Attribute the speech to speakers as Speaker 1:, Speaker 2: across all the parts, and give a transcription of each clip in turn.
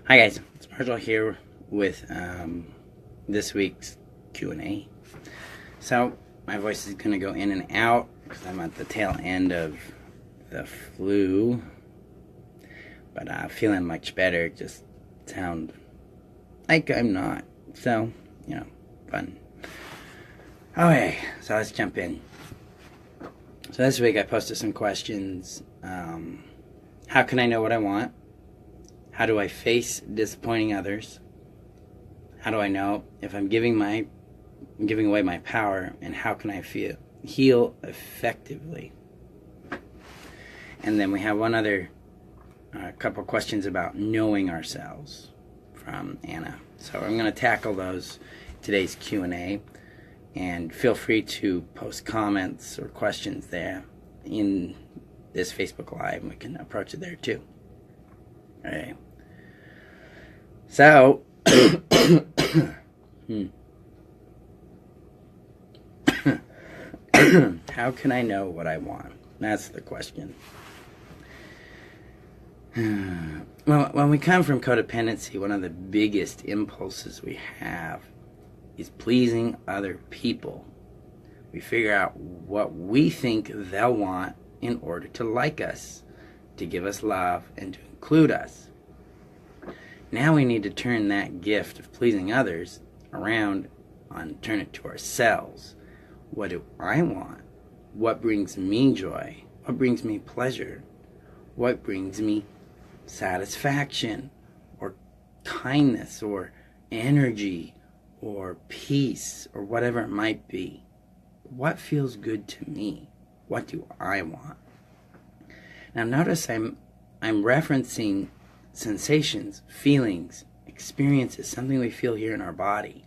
Speaker 1: Hi guys, it's Marshall here with this week's Q&A. So my voice is going to go in and out because I'm at the tail end of the flu, but feeling much better. Just sound like I'm not. So, fun. Okay, so let's jump in. So this week I posted some questions. How can I know what I want? How do I face disappointing others? How do I know if I'm giving away my power? And how can I heal effectively? And then we have one other couple questions about knowing ourselves from Anna. So I'm going to tackle those in today's Q&A. And feel free to post comments or questions there in this Facebook Live. We can approach it there too. All right. So, how can I know what I want? That's the question. Well, when we come from codependency, one of the biggest impulses we have is pleasing other people. We figure out what we think they'll want in order to like us, to give us love, and to include us. Now we need to turn that gift of pleasing others around and turn it to ourselves. What do I want? What brings me joy? What brings me pleasure? What brings me satisfaction or kindness or energy or peace or whatever it might be? What feels good to me? What do I want? Now notice I'm referencing sensations, feelings, experiences, something we feel here in our body,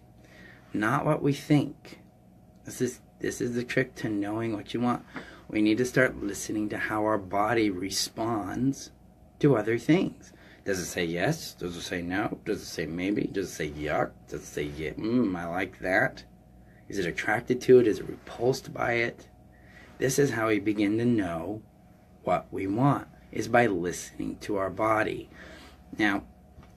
Speaker 1: not what we think. This is the trick to knowing what you want. We need to start listening to how our body responds to other things. Does it say yes? Does it say no? Does it say maybe? Does it say yuck? Does it say yeah, I like that? Is it attracted to it? Is it repulsed by it? This is how we begin to know what we want, is by listening to our body. Now,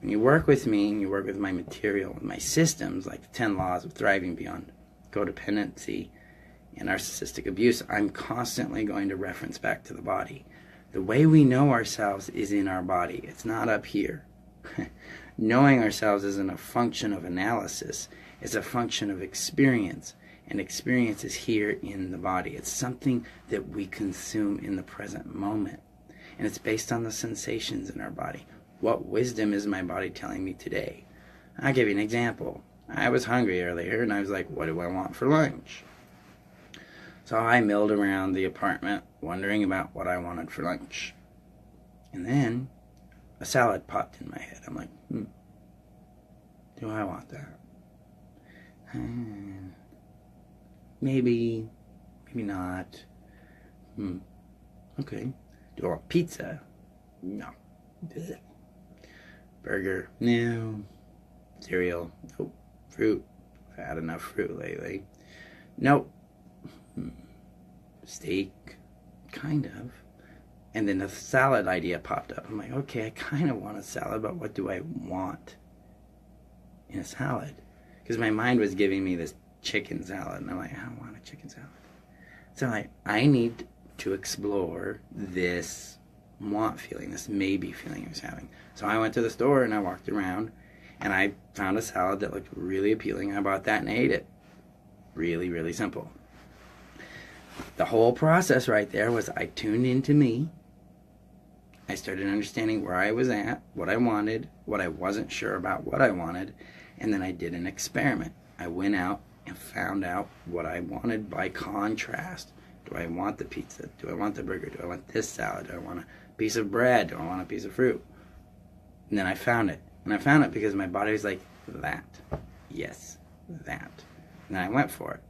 Speaker 1: when you work with me and you work with my material, with my systems, like the 10 laws of thriving beyond codependency and narcissistic abuse, I'm constantly going to reference back to the body. The way we know ourselves is in our body. It's not up here. Knowing ourselves isn't a function of analysis. It's a function of experience. And experience is here in the body. It's something that we consume in the present moment. And it's based on the sensations in our body. What wisdom is my body telling me today? I'll give you an example. I was hungry earlier and I was like, what do I want for lunch? So I milled around the apartment wondering about what I wanted for lunch. And then a salad popped in my head. I'm like, do I want that? Maybe not. Okay. Do I want pizza? No. Burger? No. Cereal? Nope. Fruit? I've had enough fruit lately. Nope. Steak? Kind of. And then the salad idea popped up. I'm like, okay, I kind of want a salad, but what do I want in a salad? Because my mind was giving me this chicken salad, and I'm like, I don't want a chicken salad. So I need to explore this want feeling, this maybe feeling I was having. So I went to the store and I walked around and I found a salad that looked really appealing. I bought that and I ate it. Really, really simple. The whole process right there was I tuned into me. I started understanding where I was at, what I wanted, what I wasn't sure about what I wanted, and then I did an experiment. I went out and found out what I wanted by contrast. Do I want the pizza? Do I want the burger? Do I want this salad? Do I want a piece of bread? Do I want a piece of fruit? And then I found it. And I found it because my body was like, that. Yes, that. And I went for it.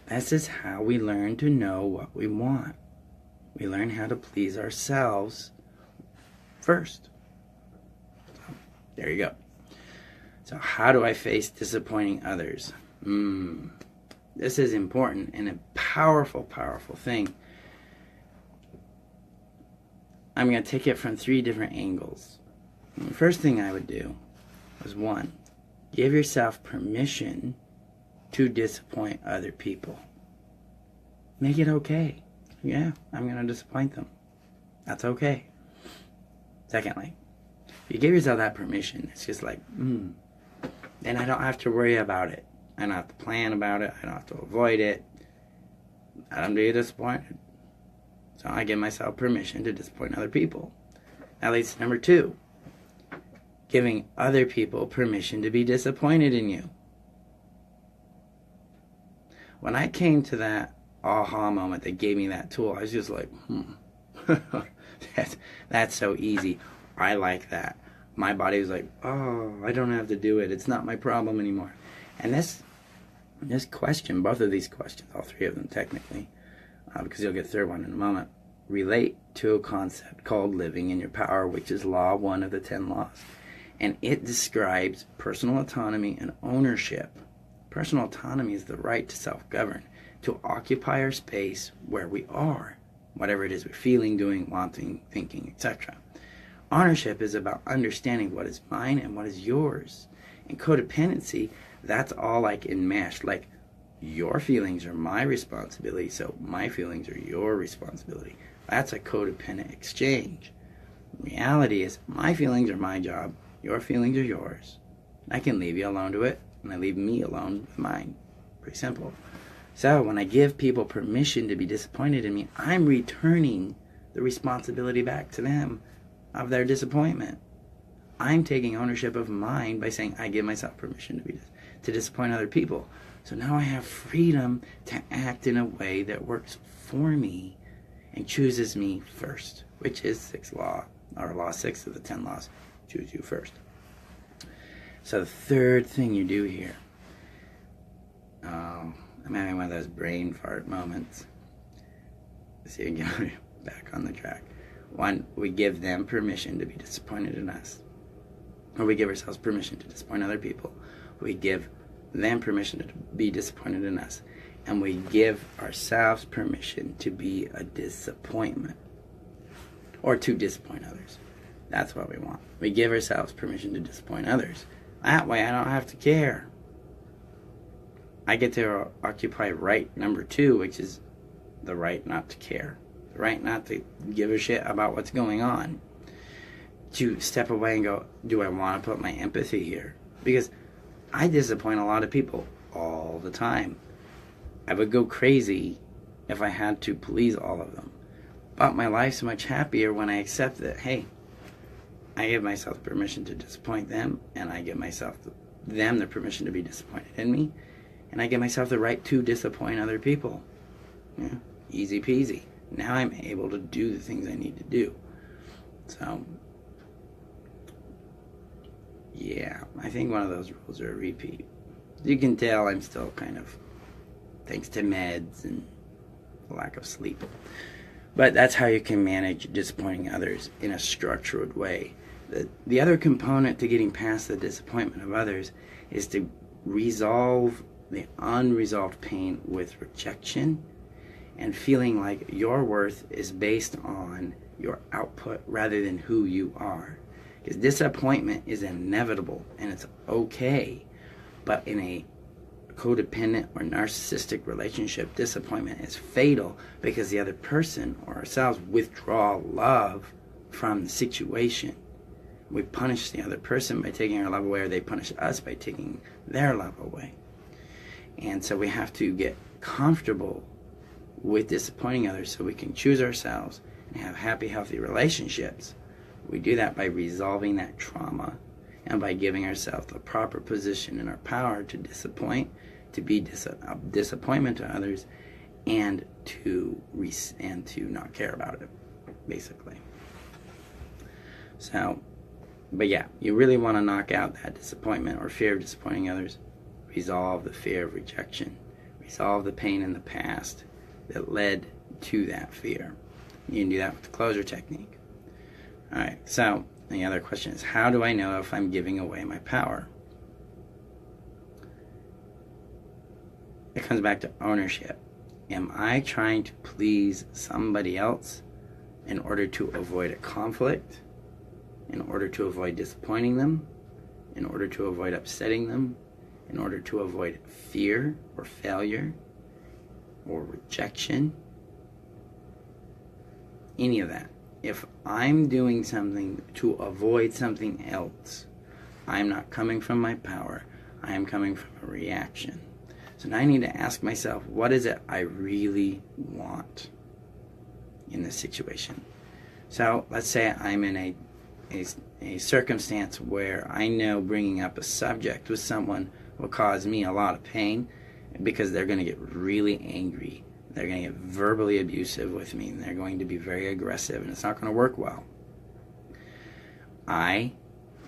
Speaker 1: This is how we learn to know what we want. We learn how to please ourselves first. So, there you go. So how do I face disappointing others? This is important and a powerful, powerful thing. I'm going to take it from 3 different angles. The first thing I would do was, one, give yourself permission to disappoint other people. Make it okay. Yeah, I'm going to disappoint them. That's okay. Secondly, if you give yourself that permission, it's just like, then I don't have to worry about it. I don't have to plan about it. I don't have to avoid it. I don't be disappointed. So I give myself permission to disappoint other people. That leads to number 2. Giving other people permission to be disappointed in you. When I came to that aha moment that gave me that tool, I was just like, that's so easy. I like that. My body was like, oh, I don't have to do it. It's not my problem anymore. And this question, both of these questions, all 3 of them technically, because you'll get the third one in a moment, relate to a concept called living in your power, which is law 1 of the 10 laws. And it describes personal autonomy and ownership. Personal autonomy is the right to self-govern, to occupy our space where we are, whatever it is we're feeling, doing, wanting, thinking, etc. Ownership is about understanding what is mine and what is yours. In codependency, that's all like enmeshed, like your feelings are my responsibility, so my feelings are your responsibility. That's a codependent exchange. Reality is my feelings are my job, your feelings are yours. I can leave you alone to it, and I leave me alone with mine. Pretty simple. So when I give people permission to be disappointed in me, I'm returning the responsibility back to them of their disappointment. I'm taking ownership of mine by saying I give myself permission to disappoint other people. So now I have freedom to act in a way that works for me and chooses me first, which is 6th law, or law 6 of the 10 laws. Choose you first. So the third thing you do here, I'm having one of those brain fart moments. So you get back on the track. 1, we give them permission to be disappointed in us. Or we give ourselves permission to disappoint other people. We give them permission to be disappointed in us. And we give ourselves permission to be a disappointment. Or to disappoint others. That's what we want. We give ourselves permission to disappoint others. That way I don't have to care. I get to occupy right number 2, which is the right not to care. The right not to give a shit about what's going on. To step away and go, do I want to put my empathy here? Because I disappoint a lot of people all the time. I would go crazy if I had to please all of them. But my life's much happier when I accept that, hey, I give myself permission to disappoint them, and I give myself them the permission to be disappointed in me, and I give myself the right to disappoint other people. Yeah, easy peasy. Now I'm able to do the things I need to do. So, yeah, I think one of those rules are a repeat. You can tell I'm still kind of, thanks to meds and lack of sleep. But that's how you can manage disappointing others in a structured way. The other component to getting past the disappointment of others is to resolve the unresolved pain with rejection and feeling like your worth is based on your output rather than who you are. Because disappointment is inevitable and it's okay, but in a codependent or narcissistic relationship, disappointment is fatal because the other person or ourselves withdraw love from the situation. We punish the other person by taking our love away, or they punish us by taking their love away. And so we have to get comfortable with disappointing others so we can choose ourselves and have happy, healthy relationships. We do that by resolving that trauma and by giving ourselves the proper position in our power to disappoint, to be a disappointment to others, and to not care about it, basically. So, but yeah, you really want to knock out that disappointment or fear of disappointing others. Resolve the fear of rejection. Resolve the pain in the past that led to that fear. You can do that with the closure technique. Alright, so the other question is, how do I know if I'm giving away my power? It comes back to ownership. Am I trying to please somebody else in order to avoid a conflict? In order to avoid disappointing them, in order to avoid upsetting them, in order to avoid fear or failure or rejection, any of that. If I'm doing something to avoid something else, I'm not coming from my power. I am coming from a reaction. So now I need to ask myself, what is it I really want in this situation? So let's say I'm in a circumstance where I know bringing up a subject with someone will cause me a lot of pain because they're going to get really angry. They're going to get verbally abusive with me, and they're going to be very aggressive, and it's not going to work well. I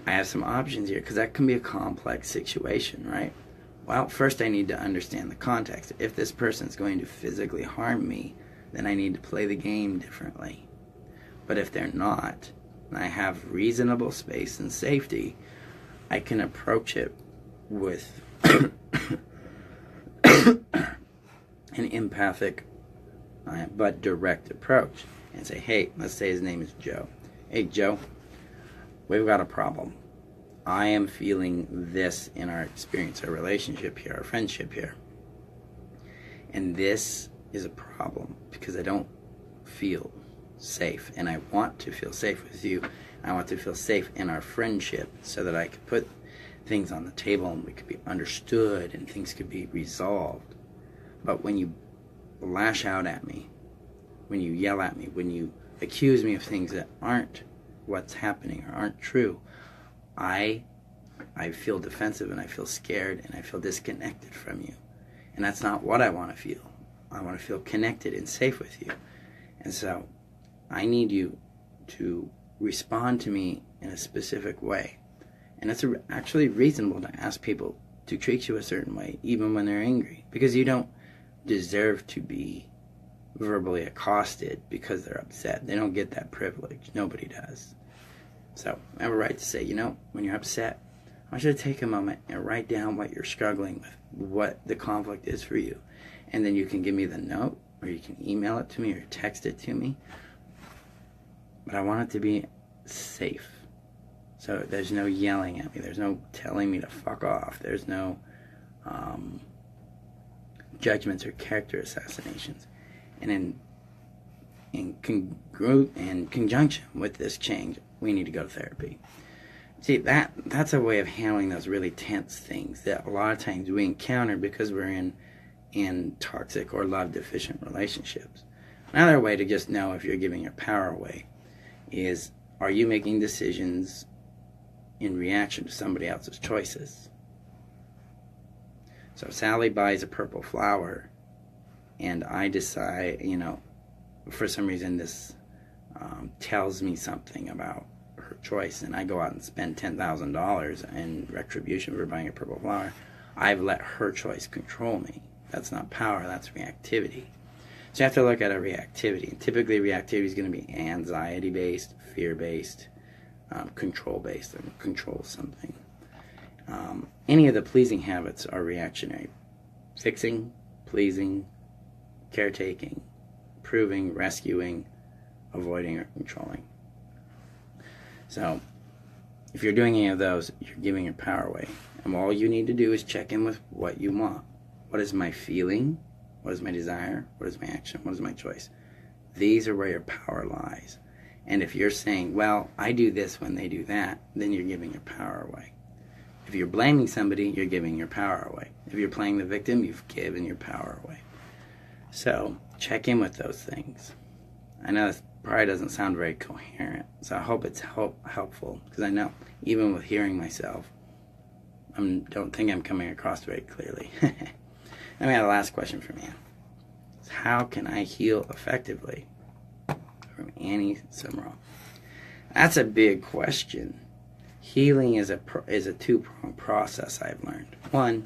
Speaker 1: have some options here because that can be a complex situation, right? Well, first I need to understand the context. If this person's going to physically harm me, then I need to play the game differently. But if they're not, and I have reasonable space and safety, I can approach it with an empathic but direct approach and say, hey, let's say his name is Joe. Hey, Joe, we've got a problem. I am feeling this in our experience, our relationship here, our friendship here. And this is a problem because I don't feel safe. And I want to feel safe with you. I want to feel safe in our friendship so that I could put things on the table and we could be understood and things could be resolved. But when you lash out at me, when you yell at me, when you accuse me of things that aren't what's happening or aren't true, I feel defensive and I feel scared and I feel disconnected from you. And that's not what I want to feel. I want to feel connected and safe with you. And so I need you to respond to me in a specific way. And it's actually reasonable to ask people to treat you a certain way, even when they're angry, because you don't deserve to be verbally accosted because they're upset. They don't get that privilege. Nobody does. So I have a right to say, when you're upset, I want you to take a moment and write down what you're struggling with, what the conflict is for you. And then you can give me the note, or you can email it to me, or text it to me. But I want it to be safe. So there's no yelling at me. There's no telling me to fuck off. There's no judgments or character assassinations. And in conjunction with this change, we need to go to therapy. See, that's a way of handling those really tense things that a lot of times we encounter because we're in toxic or love deficient relationships. Another way to just know if you're giving your power away is, are you making decisions in reaction to somebody else's choices? So Sally buys a purple flower and I decide, for some reason this tells me something about her choice, and I go out and spend $10,000 in retribution for buying a purple flower. I've let her choice control me. That's not power, that's reactivity. So you have to look at a reactivity. And typically reactivity is going to be anxiety-based, fear-based, control-based, and control something. Any of the pleasing habits are reactionary. Fixing, pleasing, caretaking, proving, rescuing, avoiding, or controlling. So if you're doing any of those, you're giving your power away. And all you need to do is check in with what you want. What is my feeling? What is my desire? What is my action? What is my choice? These are where your power lies. And if you're saying, well, I do this when they do that, then you're giving your power away. If you're blaming somebody, you're giving your power away. If you're playing the victim, you've given your power away. So check in with those things. I know this probably doesn't sound very coherent, so I hope it's helpful, because I know even with hearing myself, I don't think I'm coming across very clearly. Then we have the last question from Anne. How can I heal effectively? From Annie Summerall. That's a big question. Healing is a two-pronged process, I've learned. One,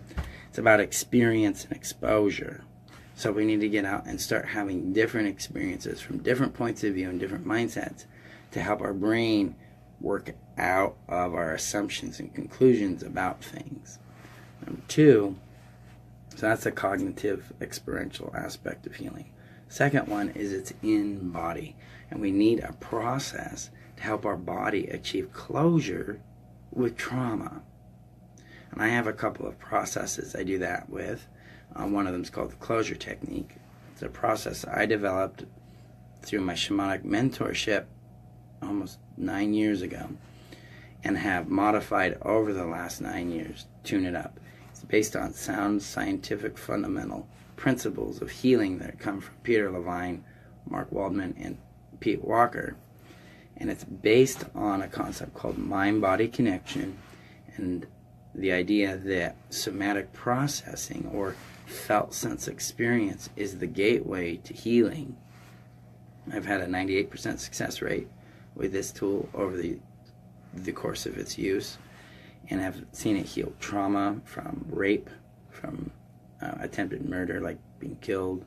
Speaker 1: it's about experience and exposure. So we need to get out and start having different experiences from different points of view and different mindsets to help our brain work out of our assumptions and conclusions about things. Number two, so that's the cognitive experiential aspect of healing. Second one is it's in body, and we need a process to help our body achieve closure with trauma. And I have a couple of processes I do that with. One of them is called the closure technique. It's a process I developed through my shamanic mentorship almost 9 years ago and have modified over the last 9 years, tune it up. It's based on sound scientific fundamental principles of healing that come from Peter Levine, Mark Waldman, and Pete Walker. And it's based on a concept called mind-body connection and the idea that somatic processing or felt sense experience is the gateway to healing. I've had a 98% success rate with this tool over the course of its use, and I've seen it heal trauma from rape, from attempted murder, like being killed,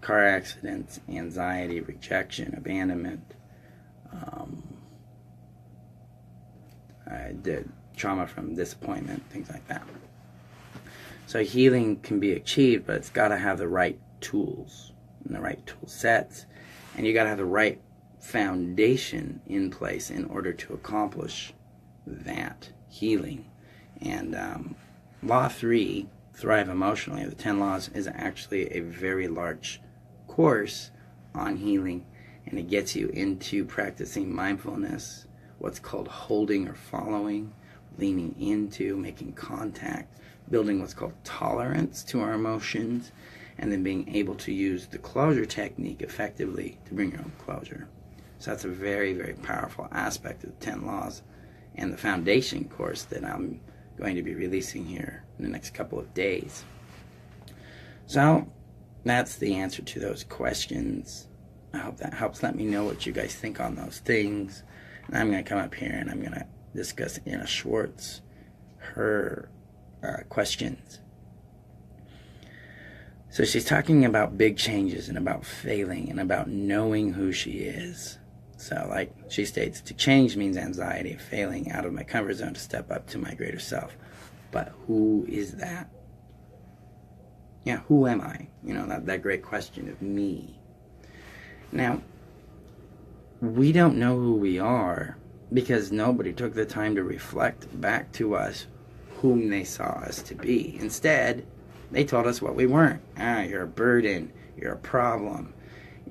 Speaker 1: car accidents, anxiety, rejection, abandonment, trauma from disappointment, things like that. So healing can be achieved, but it's got to have the right tools and the right tool sets, and you got to have the right foundation in place in order to accomplish that healing. And Law 3, Thrive Emotionally, of the 10 Laws, is actually a very large course on healing, and it gets you into practicing mindfulness, what's called holding or following, leaning into, making contact, building what's called tolerance to our emotions, and then being able to use the closure technique effectively to bring your own closure. So that's a very, very powerful aspect of the 10 Laws and the foundation course that I'm going to be releasing here in the next couple of days. So that's the answer to those questions. I hope that helps. Let me know what you guys think on those things. And I'm going to come up here and I'm going to discuss Anna Schwartz, her questions. So she's talking about big changes and about failing and about knowing who she is. So like she states, to change means anxiety of failing out of my comfort zone to step up to my greater self. But who is that? Yeah, who am I? You know, that great question of me. Now, we don't know who we are because nobody took the time to reflect back to us whom they saw us to be. Instead, they told us what we weren't. You're a burden, you're a problem,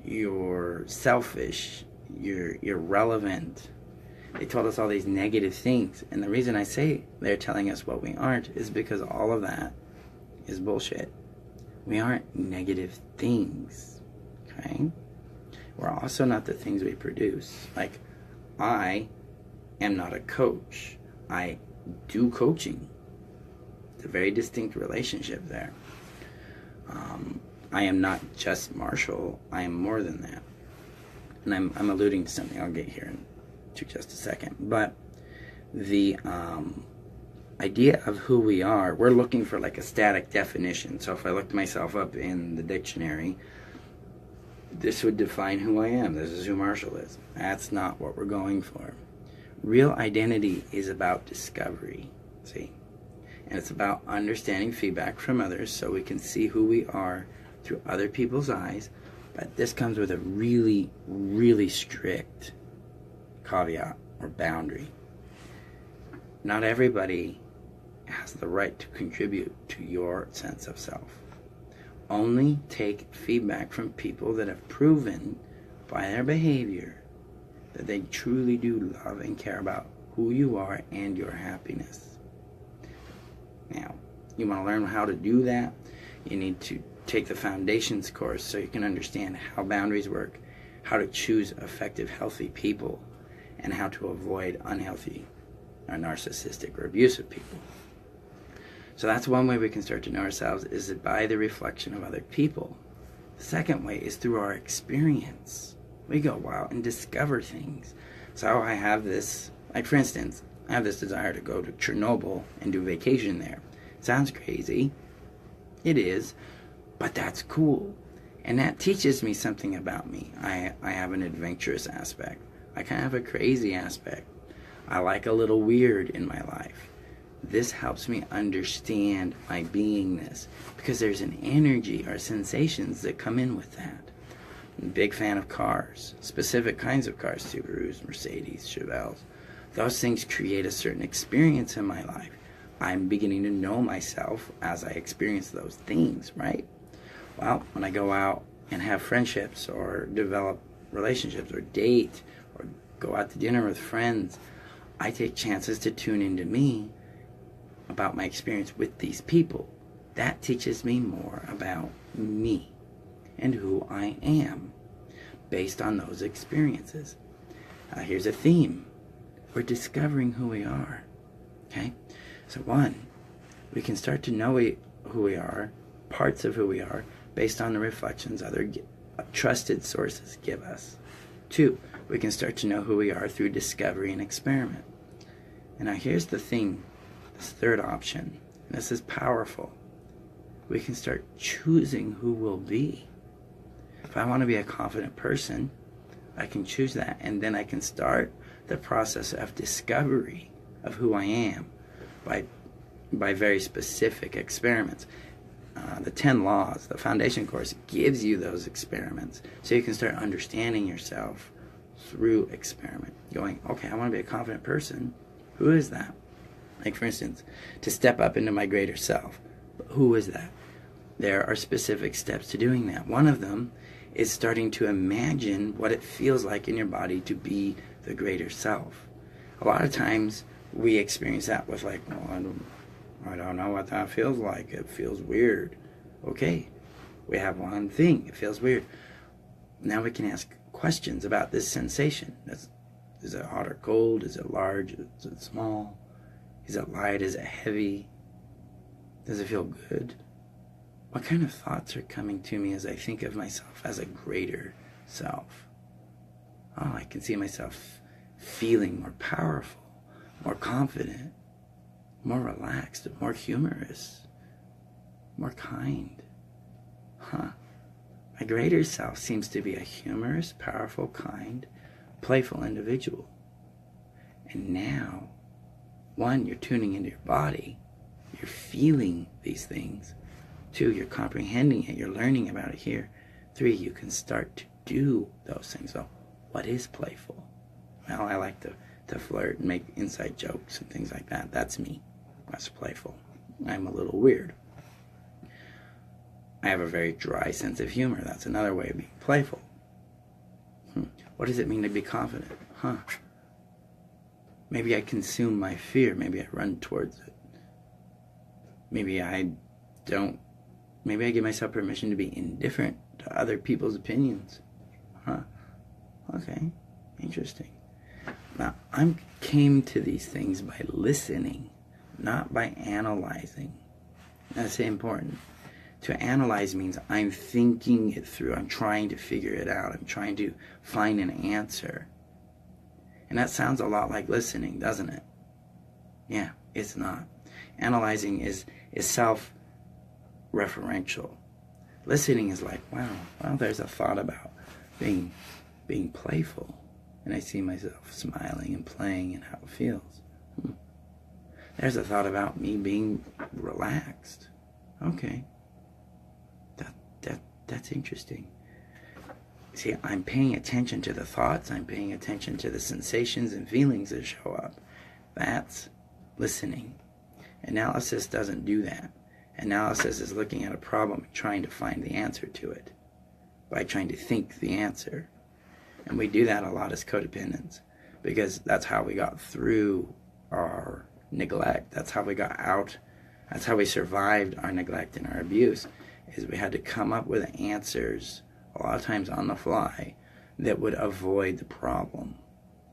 Speaker 1: you're selfish, you're irrelevant. They told us all these negative things. And the reason I say they're telling us what we aren't is because all of that is bullshit. We aren't negative things, okay? We're also not the things we produce. Like, I am not a coach. I do coaching. It's a very distinct relationship there. I am not just Marshall. I am more than that. And I'm alluding to something I'll get here in just a second. But the idea of who we are, we're looking for like a static definition. So if I looked myself up in the dictionary, this would define who I am. This is who Marshall is. That's not what we're going for. Real identity is about discovery, see? And it's about understanding feedback from others so we can see who we are through other people's eyes. But this comes with a really, really strict caveat or boundary. Not everybody has the right to contribute to your sense of self. Only take feedback from people that have proven by their behavior that they truly do love and care about who you are and your happiness. Now, you want to learn how to do that, you need to take the foundations course so you can understand how boundaries work, how to choose effective, healthy people, and how to avoid unhealthy or narcissistic or abusive people. So that's one way we can start to know ourselves, is by the reflection of other people. The second way is through our experience. We go out and discover things. So I have this, like for instance, I have this desire to go to Chernobyl and do vacation there. Sounds crazy. It is, but that's cool. And that teaches me something about me. I have an adventurous aspect. I kind of have a crazy aspect. I like a little weird in my life. This helps me understand my beingness because there's an energy or sensations that come in with that. Big fan of cars, specific kinds of cars, Subarus, Mercedes, Chevelles. Those things create a certain experience in my life. I'm beginning to know myself as I experience those things, right? Well, when I go out and have friendships or develop relationships or date or go out to dinner with friends, I take chances to tune into me about my experience with these people. That teaches me more about me and who I am based on those experiences. Here's a theme. We're discovering who we are. Okay? So one, we can start to know who we are, parts of who we are, based on the reflections other trusted sources give us. Two, we can start to know who we are through discovery and experiment. And now here's the thing, this third option. This is powerful. We can start choosing who we'll be. If I want to be a confident person, I can choose that, and then I can start the process of discovery of who I am by very specific experiments. The 10 laws, the foundation course, gives you those experiments so you can start understanding yourself through experiment. Going, okay, I want to be a confident person. Who is that? Like, for instance, to step up into my greater self. Who is that? There are specific steps to doing that. One of them is starting to imagine what it feels like in your body to be the greater self. A lot of times we experience that with like, well, I don't know what that feels like. It feels weird. Okay, we have one thing. It feels weird. Now we can ask questions about this sensation. Is it hot or cold? Is it large? Is it small? Is it light? Is it heavy? Does it feel good? What kind of thoughts are coming to me as I think of myself as a greater self? Oh, I can see myself feeling more powerful, more confident, more relaxed, more humorous, more kind. My greater self seems to be a humorous, powerful, kind, playful individual. And now, one, you're tuning into your body, you're feeling these things. Two, you're comprehending it, you're learning about it here. Three, you can start to do those things. So, what is playful? Well, I like to flirt and make inside jokes and things like that. That's me. That's playful. I'm a little weird. I have a very dry sense of humor. That's another way of being playful. What does it mean to be confident? Maybe I consume my fear. Maybe I run towards it. Maybe I give myself permission to be indifferent to other people's opinions. Okay, interesting. Now, I came to these things by listening, not by analyzing. That's important. To analyze means I'm thinking it through. I'm trying to figure it out. I'm trying to find an answer. And that sounds a lot like listening, doesn't it? Yeah, it's not. Analyzing is self-referential. Listening is like, wow, well, there's a thought about being playful. And I see myself smiling and playing and how it feels. There's a thought about me being relaxed. Okay. That's interesting. See, I'm paying attention to the thoughts. I'm paying attention to the sensations and feelings that show up. That's listening. Analysis doesn't do that. Analysis is looking at a problem and trying to find the answer to it by trying to think the answer. And we do that a lot as codependents because that's how we got through our neglect. That's how we got out. That's how we survived our neglect and our abuse, is we had to come up with answers, a lot of times on the fly, that would avoid the problem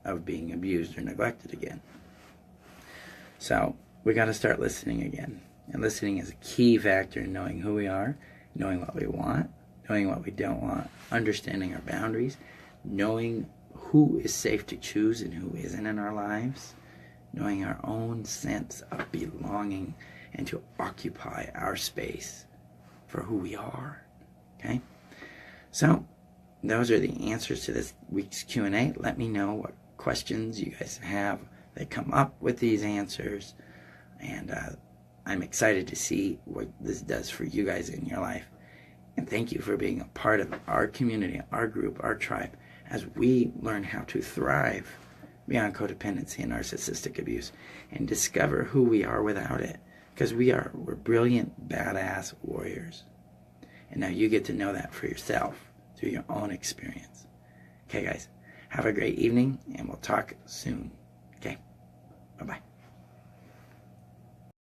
Speaker 1: of being abused or neglected again. So we got to start listening again. And listening is a key factor in knowing who we are, knowing what we want, knowing what we don't want, understanding our boundaries, knowing who is safe to choose and who isn't in our lives, knowing our own sense of belonging and to occupy our space for who we are. Okay? So, those are the answers to this week's Q&A. Let me know what questions you guys have that come up with these answers. And I'm excited to see what this does for you guys in your life. And thank you for being a part of our community, our group, our tribe, as we learn how to thrive beyond codependency and narcissistic abuse and discover who we are without it. Because we're brilliant, badass warriors. And now you get to know that for yourself through your own experience. Okay, guys, have a great evening, and we'll talk soon. Okay, bye-bye.